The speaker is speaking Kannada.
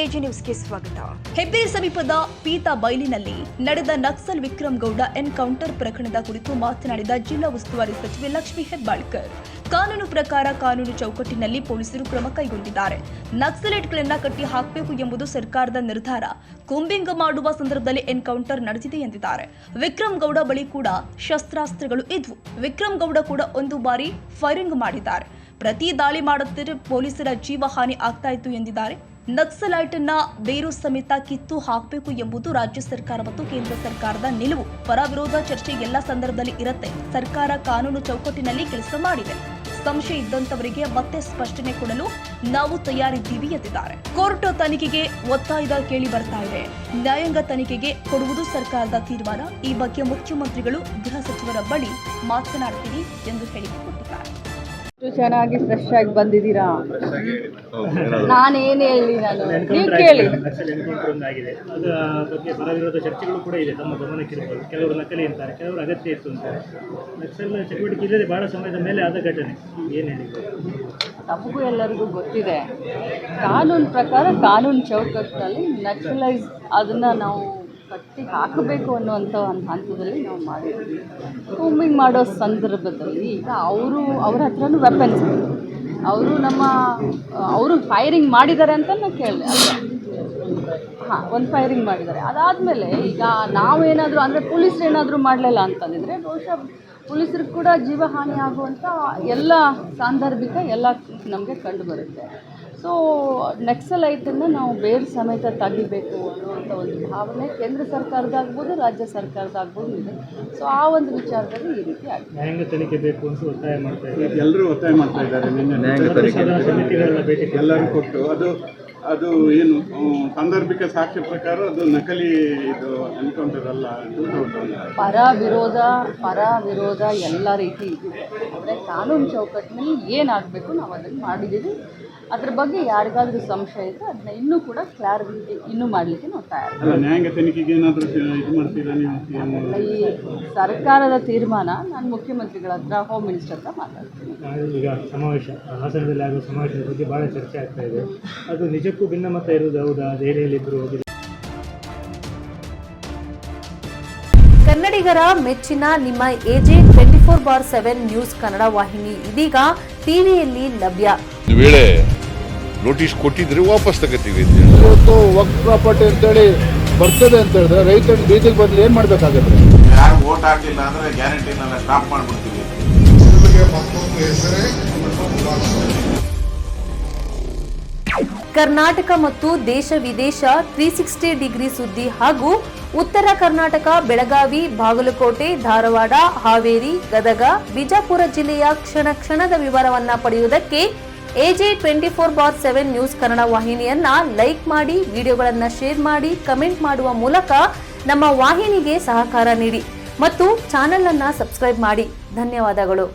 ಎಜಿ ನ್ಯೂಸ್ಗೆ ಸ್ವಾಗತ. ಹೆಬ್ಬೇರ್ ಸಮೀಪದ ಪೀತಾ ಬೈಲಿನಲ್ಲಿ ನಡೆದ ನಕ್ಸಲ್ ವಿಕ್ರಮ್ ಗೌಡ ಎನ್ಕೌಂಟರ್ ಪ್ರಕರಣದ ಕುರಿತು ಮಾತನಾಡಿದ ಜಿಲ್ಲಾ ಉಸ್ತುವಾರಿ ಸಚಿವೆ ಲಕ್ಷ್ಮೀ ಹೆಬ್ಬಾಳ್ಕರ್, ಕಾನೂನು ಪ್ರಕಾರ ಕಾನೂನು ಚೌಕಟ್ಟಿನಲ್ಲಿ ಪೊಲೀಸರು ಕ್ರಮ ಕೈಗೊಂಡಿದ್ದಾರೆ. ನಕ್ಸಲೈಟ್ಗಳನ್ನ ಕಟ್ಟಿ ಹಾಕಬೇಕು ಎಂಬುದು ಸರ್ಕಾರದ ನಿರ್ಧಾರ. ಕೂಂಬಿಂಗ್ ಮಾಡುವ ಸಂದರ್ಭದಲ್ಲಿ ಎನ್ಕೌಂಟರ್ ನಡೆದಿದೆ ಎಂದಿದ್ದಾರೆ. ವಿಕ್ರಮ್ ಗೌಡ ಬಳಿ ಕೂಡ ಶಸ್ತ್ರಾಸ್ತ್ರಗಳು ಇದ್ವು. ವಿಕ್ರಮ್ ಗೌಡ ಕೂಡ ಒಂದು ಬಾರಿ ಫೈರಿಂಗ್ ಮಾಡಿದ್ದಾರೆ. ಪ್ರತಿ ದಾಳಿ ಮಾಡುತ್ತಿದ್ದರೆ ಪೊಲೀಸರ ಜೀವ ಹಾನಿ ಆಗ್ತಾ ಇತ್ತು ಎಂದಿದ್ದಾರೆ. ನಕ್ಸಲೈಟ್ ಅನ್ನ ಬೇರು ಸಮೇತ ಕಿತ್ತು ಹಾಕಬೇಕು ಎಂಬುದು ರಾಜ್ಯ ಸರ್ಕಾರ ಮತ್ತು ಕೇಂದ್ರ ಸರ್ಕಾರದ ನಿಲುವು. ಪರ ವಿರೋಧ ಚರ್ಚೆ ಎಲ್ಲ ಸಂದರ್ಭದಲ್ಲಿ ಇರುತ್ತೆ. ಸರ್ಕಾರ ಕಾನೂನು ಚೌಕಟ್ಟಿನಲ್ಲಿ ಕೆಲಸ ಮಾಡಿದೆ. ಸಂಶಯ ಇದ್ದಂತವರಿಗೆ ಮತ್ತೆ ಸ್ಪಷ್ಟನೆ ಕೊಡಲು ನಾವು ತಯಾರಿದ್ದೀವಿ ಎಂದಿದ್ದಾರೆ. ಕೋರ್ಟ್ ತನಿಖೆಗೆ ಒತ್ತಾಯದ ಕೇಳಿ ಬರ್ತಾ ಇದೆ. ನ್ಯಾಯಾಂಗ ತನಿಖೆಗೆ ಕೊಡುವುದು ಸರ್ಕಾರದ ತೀರ್ಮಾನ. ಈ ಬಗ್ಗೆ ಮುಖ್ಯಮಂತ್ರಿಗಳು ಗೃಹ ಸಚಿವರ ಬಳಿ ಮಾತನಾಡ್ತೀವಿ ಎಂದು ಹೇಳಿಕೆ ಕೊಟ್ಟಿದ್ದಾರೆ. ಚೆನ್ನಾಗಿ ಫ್ರೆಶ್ ಆಗಿ ಬಂದಿದ್ದೀರಾ? ನಾನೇನು ಹೇಳಿ, ನೀವು ಕೇಳಿ. ಆಗಿದೆ ಅದರ ಬಗ್ಗೆ ಪರ ವಿರೋಧ ಚರ್ಚೆಗಳು ಕೂಡ ಇದೆ. ತಮ್ಮ ಗಮನಕ್ಕಿರ್ಬೋದು. ಕೆಲವರು ನಕಲಿ ಅಂತಾರೆ, ಕೆಲವರು ಅಗತ್ಯ ಇತ್ತು ಅಂತಾರೆ. ನಕ್ಸಲ್ ಚಟುವಟಿಕೆ ಇಲ್ಲದೆ ಬಹಳ ಸಮಯದ ಮೇಲೆ ಆದ ಘಟನೆ. ಏನು ಹೇಳಿದ್ರು? ನಮಗೂ ಎಲ್ಲರಿಗೂ ಗೊತ್ತಿದೆ. ಕಾನೂನು ಪ್ರಕಾರ ಕಾನೂನು ಚೌಕಟ್ಟಿನಲ್ಲಿ ನಕ್ಸಲೈಸ್ ಅದನ್ನು ನಾವು ಕಟ್ಟಿ ಹಾಕಬೇಕು ಅನ್ನುವಂಥ ಒಂದು ಹಂತದಲ್ಲಿ ನಾವು ಮಾಡಿದ್ವಿ. ಕೂಂಬಿಂಗ್ ಮಾಡೋ ಸಂದರ್ಭದಲ್ಲಿ ಈಗ ಅವ್ರ ಹತ್ರನೂ ವೆಪನ್ಸ್, ಅವರು ಫೈರಿಂಗ್ ಮಾಡಿದ್ದಾರೆ ಅಂತ ನಾನು ಕೇಳಿದೆ. ಒಂದು ಫೈರಿಂಗ್ ಮಾಡಿದ್ದಾರೆ. ಅದಾದಮೇಲೆ ಈಗ ನಾವೇನಾದರೂ ಅಂದರೆ ಪೊಲೀಸರು ಏನಾದರೂ ಮಾಡಲಿಲ್ಲ ಅಂತಂದಿದ್ರೆ ಬಹುಶಃ ಪೊಲೀಸರಿಗೆ ಕೂಡ ಜೀವಹಾನಿ ಆಗುವಂಥ ಎಲ್ಲ ಸಾಂದರ್ಭಿಕ ಎಲ್ಲ ನಮಗೆ ಕಂಡು ಬರುತ್ತೆ. ಸೊ ನಕ್ಸಲೈಟನ್ನು ನಾವು ಬೇರೆ ಸಮೇತ ತೆಗಿಬೇಕು ಅನ್ನುವಂಥ ಒಂದು ಭಾವನೆ ಕೇಂದ್ರ ಸರ್ಕಾರದಾಗ್ಬೋದು, ರಾಜ್ಯ ಸರ್ಕಾರದಾಗ್ಬೋದು ಇದೆ. ಸೊ ಆ ಒಂದು ವಿಚಾರದಲ್ಲಿ ಈ ರೀತಿ ಆಗಿದೆ. ನ್ಯಾಯಾಂಗ ತನಿಖೆ ಬೇಕು ಅಂತ ಒತ್ತಾಯ ಮಾಡ್ತಾ ಇದ್ದಾರೆ. ಎಲ್ಲರೂ ಒತ್ತಾಯ ಮಾಡ್ತಾ ಇದ್ದಾರೆ. ನಿನ್ನೆ ನ್ಯಾಯಾಂಗ ತನಿಖೆ ಎಲ್ಲರೂ ಕೊಟ್ಟು ಅದು ಏನು ಸಾಂದರ್ಭಿಕ ಸಾಕ್ಷ್ಯ ಪ್ರಕಾರ ಅದು ನಕಲಿ ಇದು ಎನ್ಕೌಂಟರ್ ಅಲ್ಲ. ಪರ ವಿರೋಧ ಎಲ್ಲ ರೀತಿ ಇದೆ. ಅಂದರೆ ಕಾನೂನು ಚೌಕಟ್ಟಿನಲ್ಲಿ ಏನಾಗಬೇಕು ನಾವು ಅದನ್ನು ಮಾಡಿದ್ದೀವಿ. ಅದ್ರ ಬಗ್ಗೆ ಯಾರಿಗಾದ್ರೂ ಸಂಶಯ ಇದ್ದರೆ ಅದನ್ನ ಇನ್ನೂ ಕೂಡ ಕ್ಲಾರಿಟಿ ಇನ್ನೂ ಮಾಡಲಿಕ್ಕೆ ನಾವು ತಯಾರಿ. ನ್ಯಾಯಾಂಗ ತನಿಖೆಗೆ ಏನಾದರೂ ಇದು ಮಾಡ್ತೀರಾ ನೀವು? ಈ ಸರ್ಕಾರದ ತೀರ್ಮಾನ ನಾನು ಮುಖ್ಯಮಂತ್ರಿಗಳ ಹತ್ರ, ಹೋಮ್ ಮಿನಿಸ್ಟರ್ ಹತ್ರ ಮಾತಾಡ್ತೀನಿ. ಈಗ ಸಮಾವೇಶ ಹಾಸನದಲ್ಲಿ ಆಗುವ ಸಮಾವೇಶದ ಬಗ್ಗೆ ಭಾಳ ಚರ್ಚೆ ಆಗ್ತಾ ಇದೆ. ಅದು ನಿಜಕ್ಕೂ ಭಿನ್ನಮತ ಇರುವುದು ಹೌದಾ? ದೆಹಲಿಯಲ್ಲಿದ್ದರು ಕನ್ನಡಿಗರ ಮೆಚ್ಚಿನ ನಿಮ್ಮ ಎಜೆ 24/7 ನ್ಯೂಸ್ ಕನ್ನಡ ವಾಹಿನಿ ಇದೀಗ ಟಿವಿಯಲ್ಲಿ ಲಭ್ಯ. ವೇಳೆ ನೋಟಿಸ್ ಕೊಟ್ಟಿದ್ರೆ ವಾಪಸ್ ತಗೋತೀವಿ. ಇವತ್ತು ವಕ್ಫ್ ಪ್ರಾಪರ್ಟಿ ಅಂತೇಳಿ ಬರ್ತದೆ ಅಂತ ಹೇಳಿದ್ರೆ ರೈತರು ಬೀದಿಗೆ ಬದಲು ಏನು ಮಾಡಬೇಕಾಗುತ್ತೆ? ಯಾರು ವೋಟ್ ಹಾಕಲಿಲ್ಲ ಅಂದರೆ ಗ್ಯಾರಂಟಿನೆಲ್ಲ ಸ್ಟಾಪ್ ಮಾಡಿಬಿಡ್ತೀವಿ. ಕರ್ನಾಟಕ ಮತ್ತು ದೇಶ ವಿದೇಶ 360 ಡಿಗ್ರಿ ಸುದ್ದಿ ಹಾಗೂ ಉತ್ತರ ಕರ್ನಾಟಕ, ಬೆಳಗಾವಿ, ಬಾಗಲಕೋಟೆ, ಧಾರವಾಡ, ಹಾವೇರಿ, ಗದಗ, ಬಿಜಾಪುರ ಜಿಲ್ಲೆಯ ಕ್ಷಣ ಕ್ಷಣದ ವಿವರವನ್ನ ಪಡೆಯುವುದಕ್ಕೆ ಎಜೆ 24/7 ನ್ಯೂಸ್ ಕನ್ನಡ ವಾಹಿನಿಯನ್ನ ಲೈಕ್ ಮಾಡಿ, ವಿಡಿಯೋಗಳನ್ನ ಶೇರ್ ಮಾಡಿ, ಕಮೆಂಟ್ ಮಾಡುವ ಮೂಲಕ ನಮ್ಮ ವಾಹಿನಿಗೆ ಸಹಕಾರ ನೀಡಿ ಮತ್ತು ಚಾನೆಲ್ ಅನ್ನ ಸಬ್ಸ್ಕ್ರೈಬ್ ಮಾಡಿ. ಧನ್ಯವಾದಗಳು.